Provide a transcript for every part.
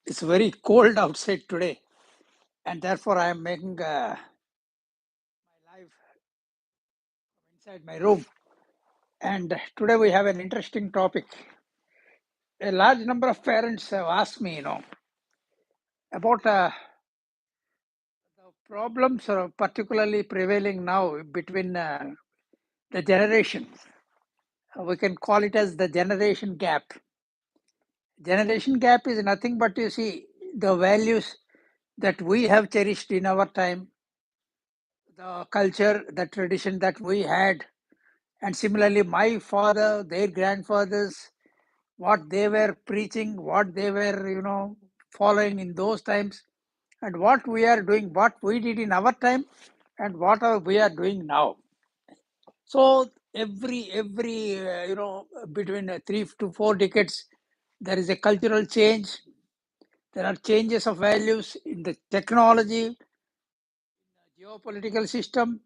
It's very cold outside today, and therefore I am making my live inside my room. And today we have an interesting topic. A large number of parents have asked me, about the problems particularly prevailing now between the generations. We can call it as the generation gap. Generation gap is nothing but, you see, the values that we have cherished in our time, the culture, the tradition that we had, and similarly, my father, their grandfathers, what they were preaching, what they were, following in those times, and what we are doing, what we did in our time, and what we are doing now. So every between 3 to 4 decades, there is a cultural change. There are changes of values in the technology, geopolitical system,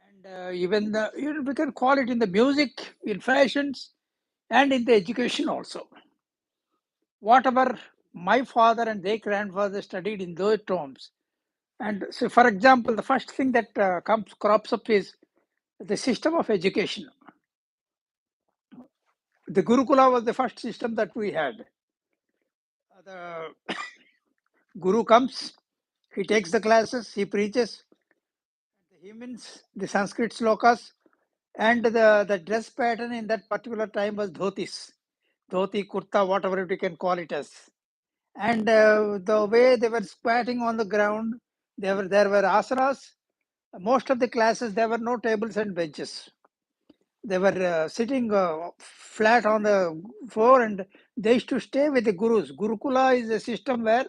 and even we can call it in the music, in fashions, and in the education also. Whatever my father and their grandfather studied in those terms. And so, for example, the first thing that crops up is the system of education. The Gurukula was the first system that we had. The Guru comes, he takes the classes, he preaches, he means the Sanskrit slokas, and the dress pattern in that particular time was dhotis, dhoti, kurta, whatever you can call it as. And the way they were squatting on the ground, there were asanas. Most of the classes, there were no tables and benches. They were sitting flat on the floor, and they used to stay with the gurus. Gurukula is a system where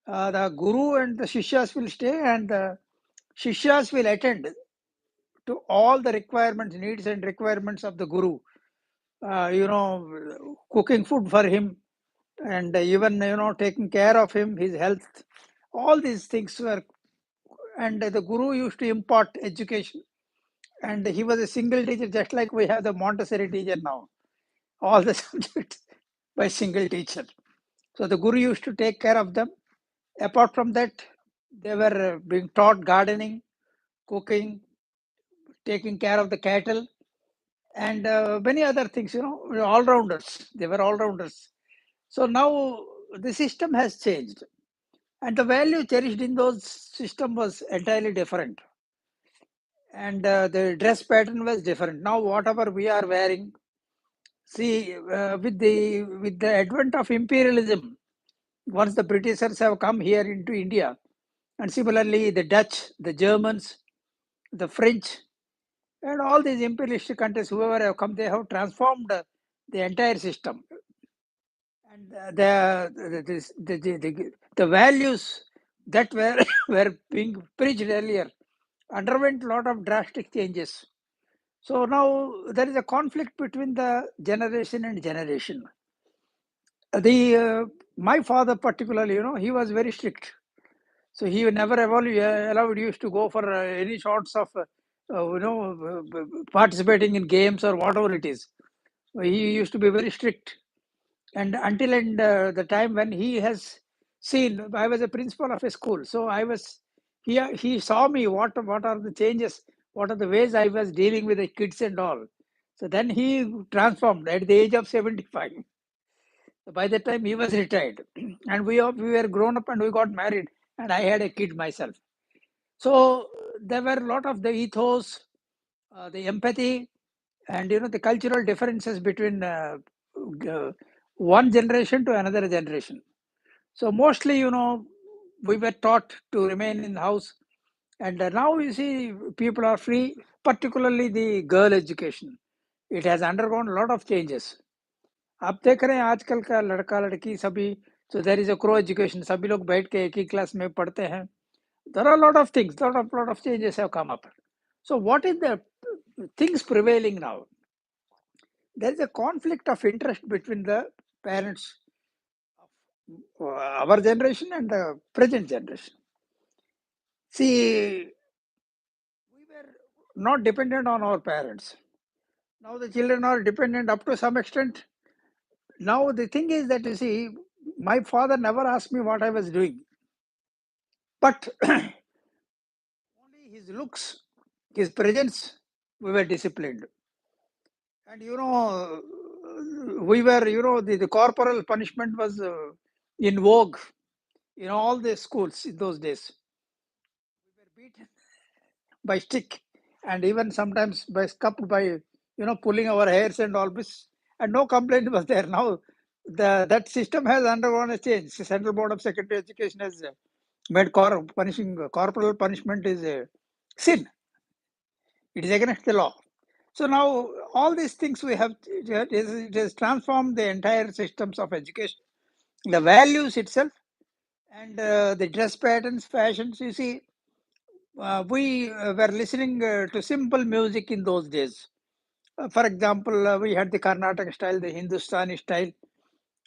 the guru and the shishyas will stay, and the shishyas will attend to all the requirements, needs and requirements of the guru. Cooking food for him, and even taking care of him, his health. All these things were, and the guru used to impart education. And he was a single teacher, just like we have the Montessori teacher now. All the subjects by single teacher. So the guru used to take care of them. Apart from that, they were being taught gardening, cooking, taking care of the cattle, and many other things, all rounders. They were all rounders. So now the system has changed, and the value cherished in those system was entirely different. And the dress pattern was different. Now, whatever we are wearing, see, with the advent of imperialism, once the Britishers have come here into India, and similarly the Dutch, the Germans, the French, and all these imperialist countries, whoever have come, they have transformed the entire system. And the values that were were being preached earlier underwent a lot of drastic changes. So now there is a conflict between the generation and generation. The My father particularly, he was very strict. So he never allowed you to go for any sorts of, participating in games or whatever it is. He used to be very strict. And until the time when he has seen, I was a principal of a school. So he saw me, what are the changes, what are the ways I was dealing with the kids and all. So then he transformed at the age of 75. By the time he was retired, and we were grown up and we got married, and I had a kid myself. So there were a lot of the ethos, the empathy, and the cultural differences between one generation to another generation. So mostly, we were taught to remain in the house, and now you see people are free, particularly the girl education. It has undergone a lot of changes. आप देख रहे हैं आजकल का लड़का लड़की सभी, so there is a co education, सभी लोग बैठ के एक ही क्लास में पढ़ते हैं. There are a lot of things, lot of changes have come up. So what is the things prevailing now? There is a conflict of interest between the parents of our generation and the present generation. See, we were not dependent on our parents. Now the children are dependent up to some extent. Now the thing is that, you see, My father never asked me what I was doing, but only his looks, his presence, we were disciplined. And we were, the corporal punishment was in vogue in all the schools in those days. We were beaten by stick, and even sometimes by scuffed by pulling our hairs and all this, and no complaint was there. Now that system has undergone a change. The Central Board of Secondary Education has made corporal punishment is a sin. It is against the law. So now all these things we have, it has transformed the entire systems of education, the values itself, and the dress patterns, fashions. You see, we were listening to simple music in those days. For example, we had the Carnatic style, the Hindustani style,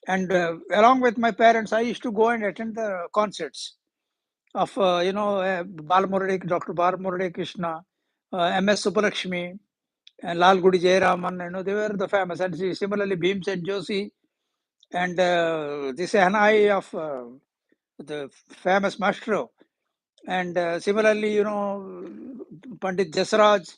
and along with my parents, I used to go and attend the concerts of Balamurali, Dr. Balamurali Krishna, M.S. Subbalakshmi, and Lal Gudi Jayaraman. They were the famous. And similarly, Bhimsen Joshi and the Sehanai of the famous Maestro. And similarly, Pandit Jasraj.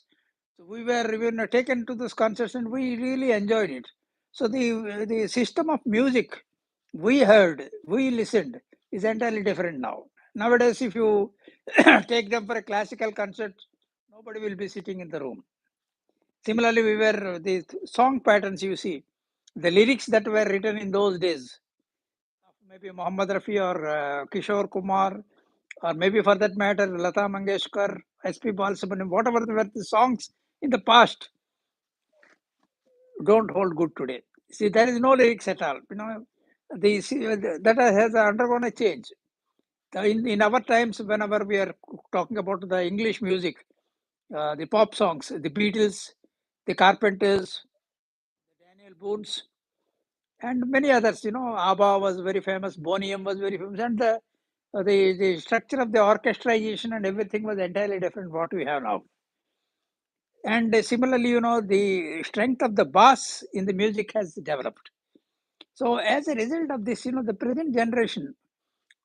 So we were even taken to this concerts and we really enjoyed it. So the system of music we heard, we listened is entirely different now. Nowadays, if you take them for a classical concert, nobody will be sitting in the room. Similarly, we were the song patterns you see, the lyrics that were written in those days, maybe Muhammad Rafi or Kishore Kumar, or maybe for that matter, Lata Mangeshkar, S.P. Balasubramaniam, whatever were the songs in the past, don't hold good today. See, there is no lyrics at all. That has undergone a change. In our times, whenever we are talking about the English music, the pop songs, the Beatles, the Carpenters, the Daniel Boones, and many others. ABBA was very famous, Boney M was very famous, and the structure of the orchestration and everything was entirely different what we have now. And similarly, the strength of the bass in the music has developed. So as a result of this, the present generation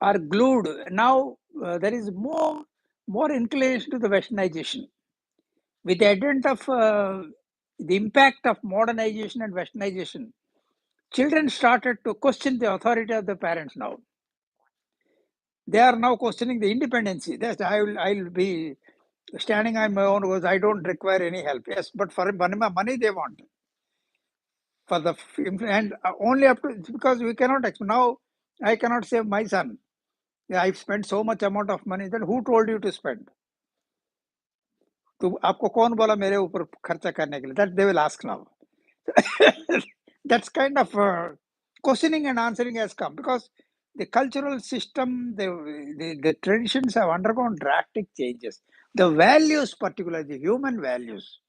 are glued. Now there is more inclination to the westernization. With the advent of the impact of modernization and westernization, children started to question the authority of the parents now. They are now questioning the independency. That I'll be standing on my own because I don't require any help. Yes, but for money they want. For the and only up to, because we cannot now I cannot save my son. Yeah, I've spent so much amount of money. Then who told you to spend? तो आपको कौन बोला मेरे ऊपर खर्चा करने के लिए? That they will ask now. That's kind of questioning and answering has come because the cultural system, the traditions have undergone drastic changes. The values, particularly the human values,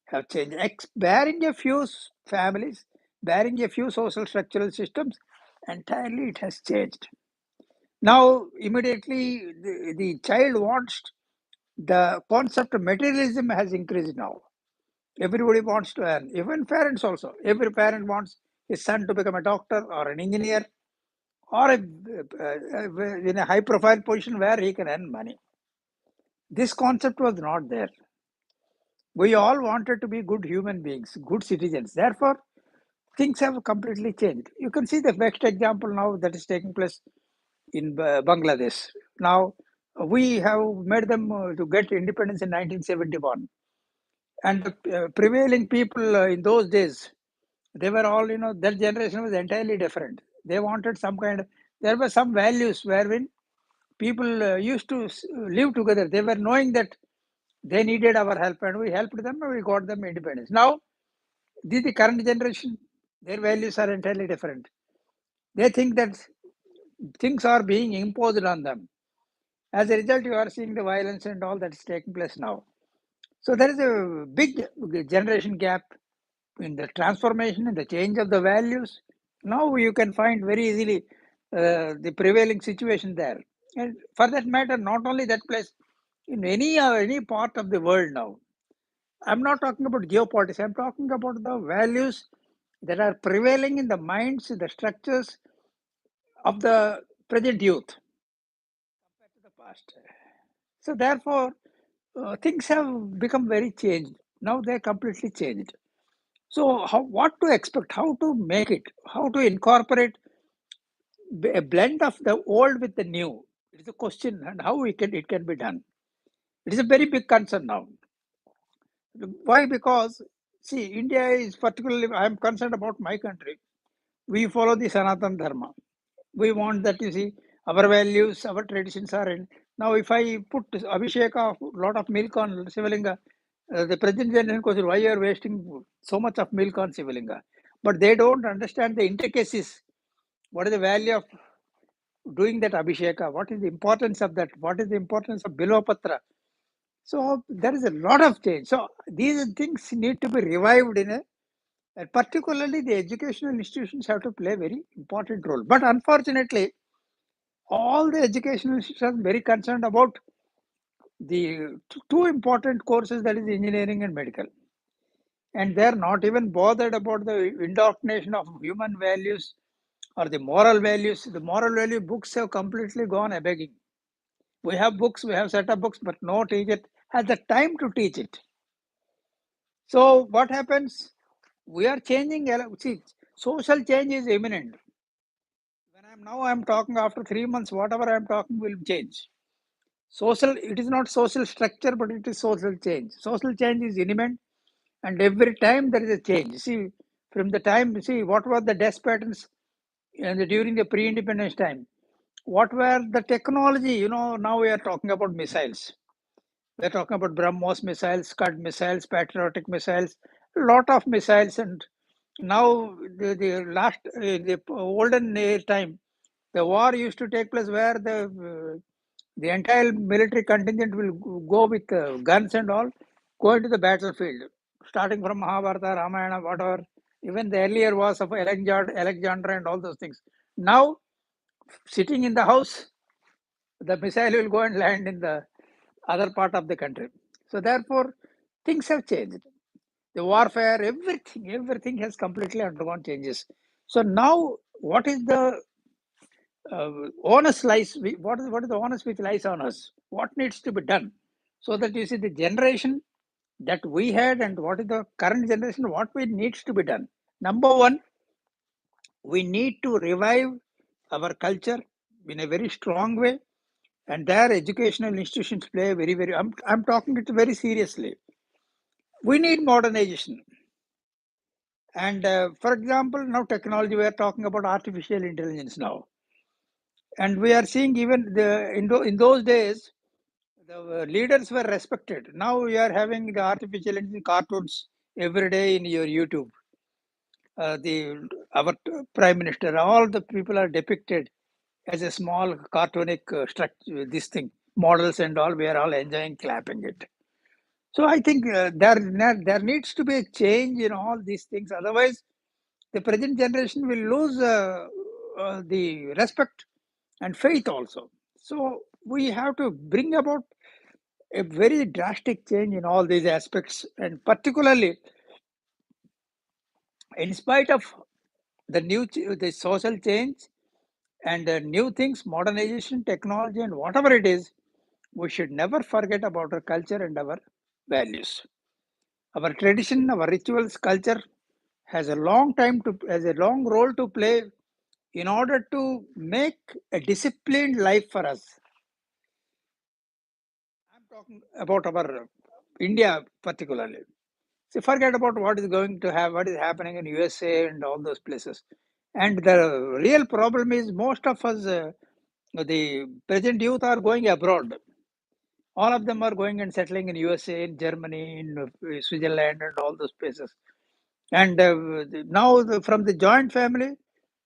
have changed. Barring a few families, barring a few social structural systems, entirely it has changed. Now, immediately, the child wants, the concept of materialism has increased now. Everybody wants to earn, even parents also. Every parent wants his son to become a doctor or an engineer or in a high profile position where he can earn money. This concept was not there. We all wanted to be good human beings, good citizens. Therefore, things have completely changed. You can see the best example now that is taking place in Bangladesh. Now, we have made them to get independence in 1971. And the prevailing people in those days, they were all, their generation was entirely different. They wanted some kind of, there were some values wherein people used to live together. They were knowing that they needed our help and we helped them and we got them independence. Now, the current generation, their values are entirely different. They think that things are being imposed on them. As a result, you are seeing the violence and all that's taking place now. So there is a big generation gap in the transformation, in the change of the values. Now you can find very easily the prevailing situation there. And for that matter, not only that place, in any part of the world now. I'm not talking about geopolitics. I'm talking about the values that are prevailing in the minds, the structures of the present youth compared to the past. So therefore, things have become very changed. Now they're completely changed. So what to expect? How to make it? How to incorporate a blend of the old with the new? It is a question, and how it can be done. It is a very big concern now. Why? Because see, India is particularly. I am concerned about my country. We follow the Sanatan Dharma. We want that you see our values, our traditions are in. Now, if I put Abhishek of lot of milk on Sivalinga, the present generation question, why you are wasting so much of milk on Sivalinga? But they don't understand the intricacies. What is the value of doing that Abhisheka? What is the importance of that? What is the importance of Bilvapatra? So there is a lot of change. So these things need to be revived in a and particularly the educational institutions have to play a very important role. But unfortunately, all the educational institutions are very concerned about the two important courses, that is engineering and medical. And they're not even bothered about the indoctrination of human values or the moral values. The moral value books have completely gone a begging. We have books, we have set of books, but no teacher has the time to teach it. So what happens? We are changing. See, social change is imminent. When I'm talking after 3 months, whatever I'm talking will change. Social, it is not social structure, but it is social change. Social change is imminent, and every time there is a change. See, from the time, see, what were the death patterns during the pre-independence time? What were the technology? Now we are talking about missiles. We're talking about BrahMos missiles, Scud missiles, patriotic missiles, a lot of missiles. And now the olden time, the war used to take place where the entire military contingent will go with guns and all, go into the battlefield, starting from Mahabharata, Ramayana, whatever. Even the earlier wars of Alexander and all those things. Now, sitting in the house, the missile will go and land in the other part of the country. So therefore, things have changed. The warfare, everything has completely undergone changes. So now, what is the onus lies? What is the onus which lies on us? What needs to be done so that you see the generation that we had and what is the current generation? What we needs to be done? Number one, we need to revive our culture in a very strong way, and their educational institutions play very. I'm talking it very seriously. We need modernization. And for example, now technology, we are talking about artificial intelligence now. And we are seeing even in those days, the leaders were respected. Now we are having the artificial intelligence cartoons every day in your YouTube. Our prime minister, all the people are depicted as a small cartoonic structure, this thing, models and all. We are all enjoying clapping it. So I think there needs to be a change in all these things. Otherwise, the present generation will lose the respect and faith also. So we have to bring about a very drastic change in all these aspects, and particularly in spite of the social change and new things, modernization, technology, and whatever it is, we should never forget about our culture and our values. Our tradition, our rituals, culture has a long role to play in order to make a disciplined life for us. I'm talking about our India particularly. See, forget about what is happening in USA and all those places. And the real problem is most of us, the present youth are going abroad. All of them are going and settling in USA, in Germany, in Switzerland, and all those places. And now from the joint family,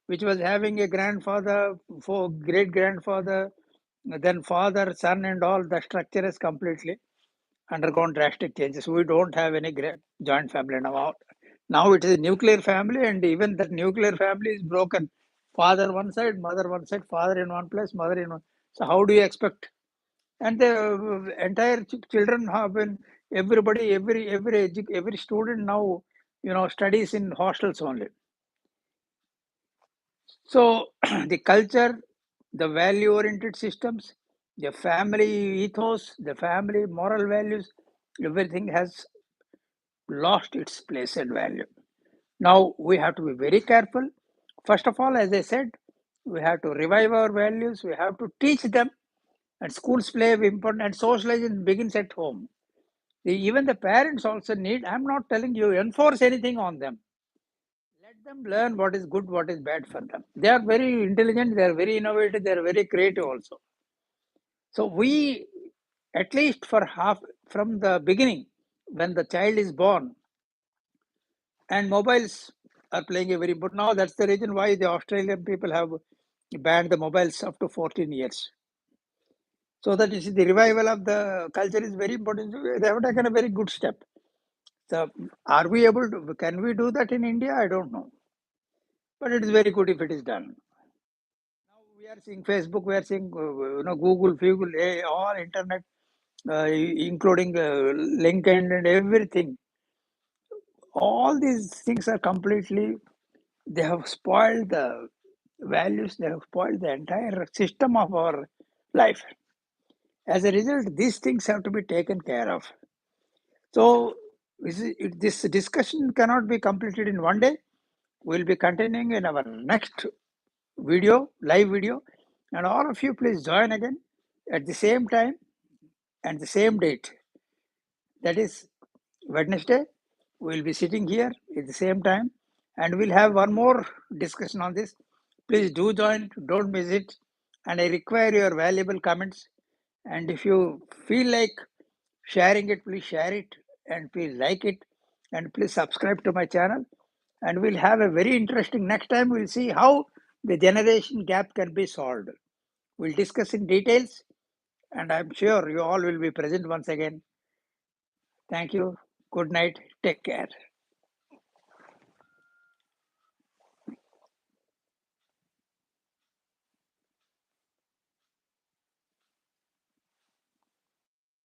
which was having a grandfather, great grandfather, then father, son, and all, the structure has completely undergone drastic changes. We don't have any joint family now. Now it is a nuclear family, and even that nuclear family is broken. Father one side, mother one side, father in one place, mother in one. So how do you expect? And the entire children have been everybody, every student now, studies in hostels only. So the culture, the value-oriented systems, the family ethos, the family moral values, everything has lost its place and value. Now we have to be very careful. First of all, as I said, we have to revive our values. We have to teach them, and schools play an important. And socialization begins at home. Even the parents also need. I'm not telling you enforce anything on them. Let them learn what is good, what is bad for them. They are very intelligent. They are very innovative. They are very creative also. So we, at least for half from the beginning, when the child is born, and mobiles are playing a very important. Now that's the reason why the Australian people have banned the mobiles up to 14 years. So that is the revival of the culture is very important. They have taken a very good step. So are we able to? Can we do that in India? I don't know, but it is very good if it is done. Now we are seeing Facebook, we are seeing Google, all internet, including LinkedIn and everything. All these things are completely. They have spoiled the values. They have spoiled the entire system of our life. As a result, these things have to be taken care of. So this discussion cannot be completed in one day. We'll be continuing in our next video, live video, and all of you please join again at the same time and the same date. That is Wednesday. We'll be sitting here at the same time and we'll have one more discussion on this. Please do join, don't miss it. And I require your valuable comments. And if you feel like sharing it, please share it and please like it and please subscribe to my channel. And we'll have a very interesting next time. We'll see how the generation gap can be solved. We'll discuss in details and I'm sure you all will be present once again. Thank you. Good night. Take care.